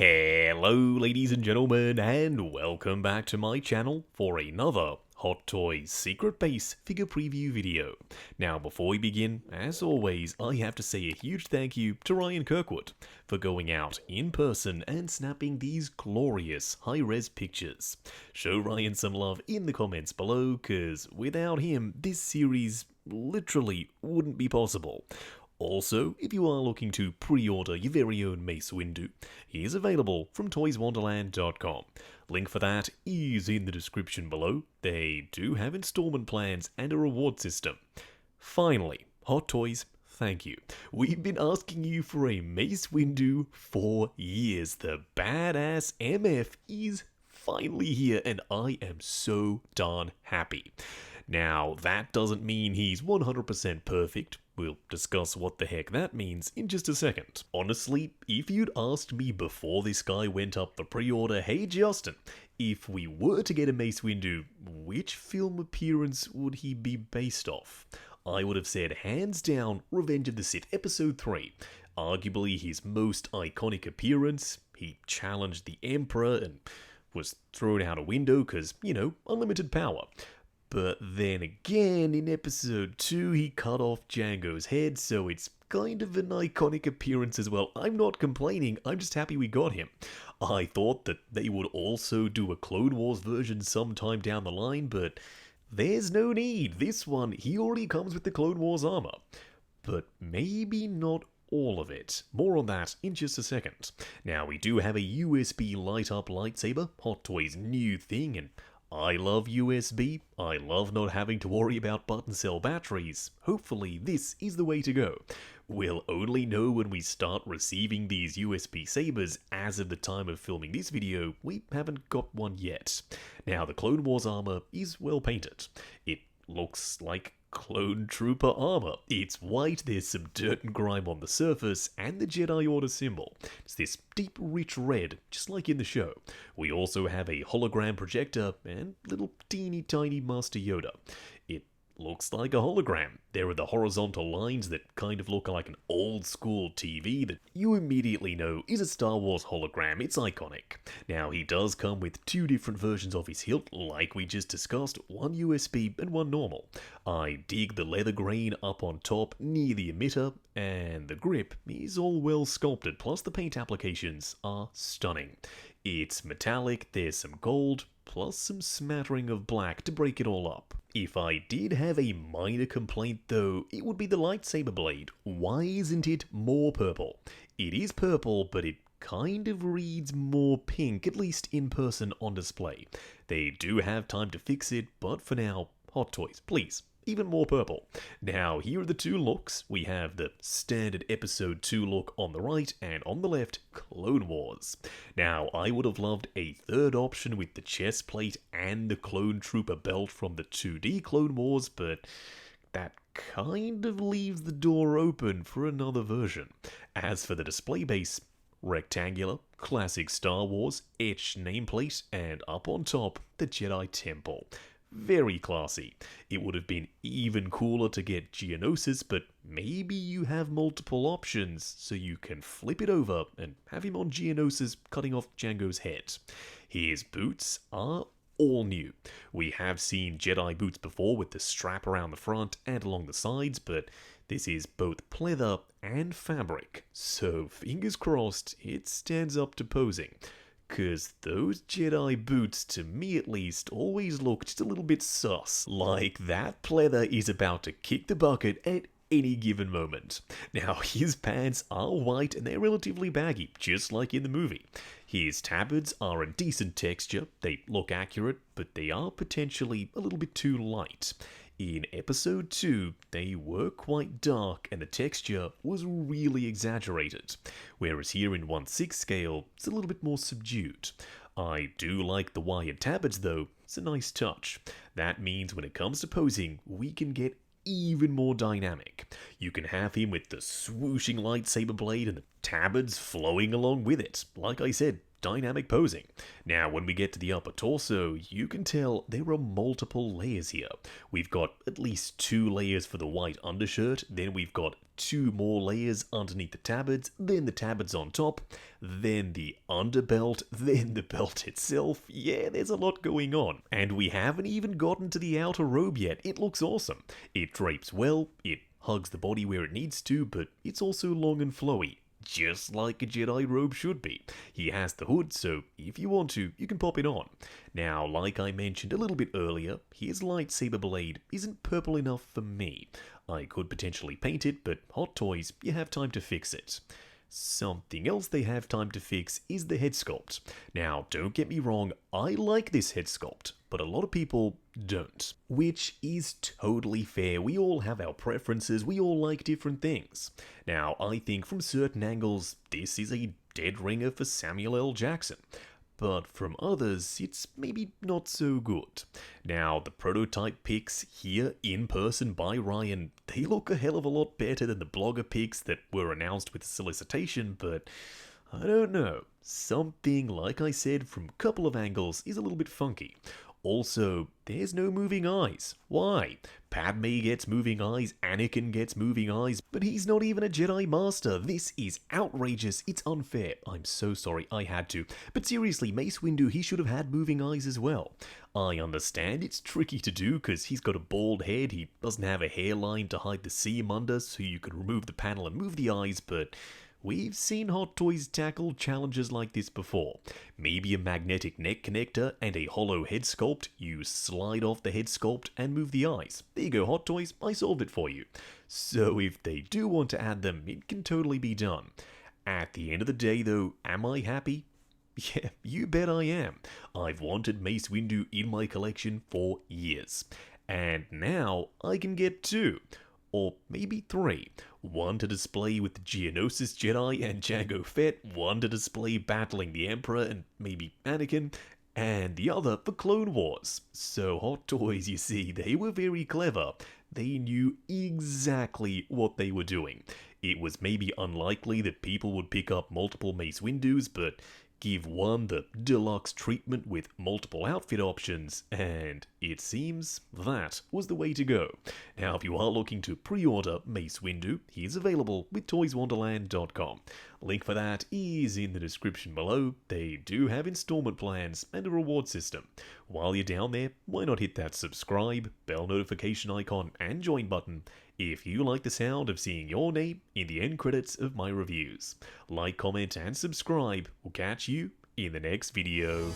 Hello ladies and gentlemen, and welcome back to my channel for another Hot Toys Secret Base figure preview video. Now before we begin, as always, I have to say a huge thank you to Ryan Kirkwood for going out in person and snapping these glorious high-res pictures. Show Ryan some love in the comments below, cause without him this series literally wouldn't be possible. Also, if you are looking to pre-order your very own Mace Windu, he is available from toyswonderland.com. Link for that is in the description below. They do have installment plans and a reward system. Finally, Hot Toys, thank you. We've been asking you for a Mace Windu for years. The badass MF is finally here, and I am so darn happy. Now, that doesn't mean he's 100% perfect. We'll discuss what the heck that means in just a second. Honestly, if you'd asked me before this guy went up for pre-order, hey Justin, if we were to get a Mace Windu, which film appearance would he be based off? I would have said hands down Revenge of the Sith Episode 3. Arguably his most iconic appearance. He challenged the Emperor and was thrown out a window because, you know, unlimited power. But then again, in episode 2, he cut off Jango's head, so it's kind of an iconic appearance as well. I'm not complaining, I'm just happy we got him. I thought that they would also do a Clone Wars version sometime down the line, but there's no need. This one, he already comes with the Clone Wars armor. But maybe not all of it. More on that in just a second. Now, we do have a USB light-up lightsaber, Hot Toys' new thing, and I love USB. I love not having to worry about button cell batteries. Hopefully this is the way to go. We'll only know when we start receiving these USB sabers. As of the time of filming this video, we haven't got one yet. Now the Clone Wars armor is well painted. It looks like Clone Trooper armor. It's white, there's some dirt and grime on the surface, and the Jedi Order symbol. It's this deep, rich red, just like in the show. We also have a hologram projector and little teeny tiny Master Yoda. It looks like a hologram. There are the horizontal lines that kind of look like an old school TV that you immediately know is a Star Wars hologram. It's iconic. Now he does come with two different versions of his hilt, like we just discussed, one USB and one normal. I dig the leather grain up on top near the emitter, and the grip is all well sculpted, plus the paint applications are stunning. It's metallic, there's some gold, plus some smattering of black to break it all up. If I did have a minor complaint though, it would be the lightsaber blade. Why isn't it more purple? It is purple, but it kind of reads more pink, at least in person on display. They do have time to fix it, but for now, Hot Toys, please. Even more purple. Now, here are the two looks. We have the standard episode 2 look on the right, and on the left, Clone Wars. Now, I would have loved a third option with the chest plate and the Clone Trooper belt from the 2D Clone Wars, but that kind of leaves the door open for another version. As for the display base, rectangular, classic Star Wars, etched nameplate, and up on top, the Jedi Temple. Very classy. It would have been even cooler to get Geonosis, but maybe you have multiple options, so you can flip it over and have him on Geonosis cutting off Jango's head. His boots are all new. We have seen Jedi boots before with the strap around the front and along the sides, but this is both pleather and fabric, so fingers crossed it stands up to posing. Cause those Jedi boots, to me at least, always look just a little bit sus. Like that pleather is about to kick the bucket at any given moment. Now, his pants are white and they're relatively baggy, just like in the movie. His tabards are a decent texture, they look accurate, but they are potentially a little bit too light. In episode 2, they were quite dark and the texture was really exaggerated, whereas here in 1/6 scale, it's a little bit more subdued. I do like the wired tabards though, it's a nice touch. That means when it comes to posing, we can get even more dynamic. You can have him with the swooshing lightsaber blade and the tabards flowing along with it. Like I said, dynamic posing. Now, when we get to the upper torso, you can tell there are multiple layers here. We've got at least 2 layers for the white undershirt, then we've got 2 more layers underneath the tabards, then the tabards on top, then the underbelt, then the belt itself. Yeah, there's a lot going on. And we haven't even gotten to the outer robe yet. It looks awesome. It drapes well, it hugs the body where it needs to, but it's also long and flowy, just like a Jedi robe should be. He has the hood, so if you want to, you can pop it on. Now, like I mentioned a little bit earlier, his lightsaber blade isn't purple enough for me. I could potentially paint it, but Hot Toys, you have time to fix it. Something else they have time to fix is the head sculpt. Now, don't get me wrong, I like this head sculpt, but a lot of people don't. Which is totally fair. We all have our preferences, we all like different things. Now, I think from certain angles, this is a dead ringer for Samuel L. Jackson. But from others, it's maybe not so good. Now, the prototype pics here in person by Ryan, they look a hell of a lot better than the blogger pics that were announced with solicitation, but I don't know. Something, like I said, from a couple of angles is a little bit funky. Also, there's no moving eyes. Why? Padme gets moving eyes, Anakin gets moving eyes, but he's not even a Jedi Master. This is outrageous. It's unfair. I'm so sorry, I had to. But seriously, Mace Windu, he should have had moving eyes as well. I understand it's tricky to do because he's got a bald head, he doesn't have a hairline to hide the seam under, so you could remove the panel and move the eyes, but we've seen Hot Toys tackle challenges like this before. Maybe a magnetic neck connector and a hollow head sculpt. You slide off the head sculpt and move the eyes. There you go, Hot Toys, I solved it for you. So if they do want to add them, it can totally be done. At the end of the day though, am I happy? Yeah, you bet I am. I've wanted Mace Windu in my collection for years. And now I can get 2. Or maybe 3. One to display with the Geonosis Jedi and Jango Fett, one to display battling the Emperor and maybe Anakin, and the other for Clone Wars. So Hot Toys, you see, they were very clever. They knew exactly what they were doing. It was maybe unlikely that people would pick up multiple Mace Windus, but give one the deluxe treatment with multiple outfit options, and it seems that was the way to go. Now, if you are looking to pre-order Mace Windu, he is available with toyswonderland.com. Link for that is in the description below. They do have installment plans and a reward system. While you're down there, why not hit that subscribe, bell notification icon, and join button if you like the sound of seeing your name in the end credits of my reviews. Like, comment, and subscribe. We'll catch you in the next video.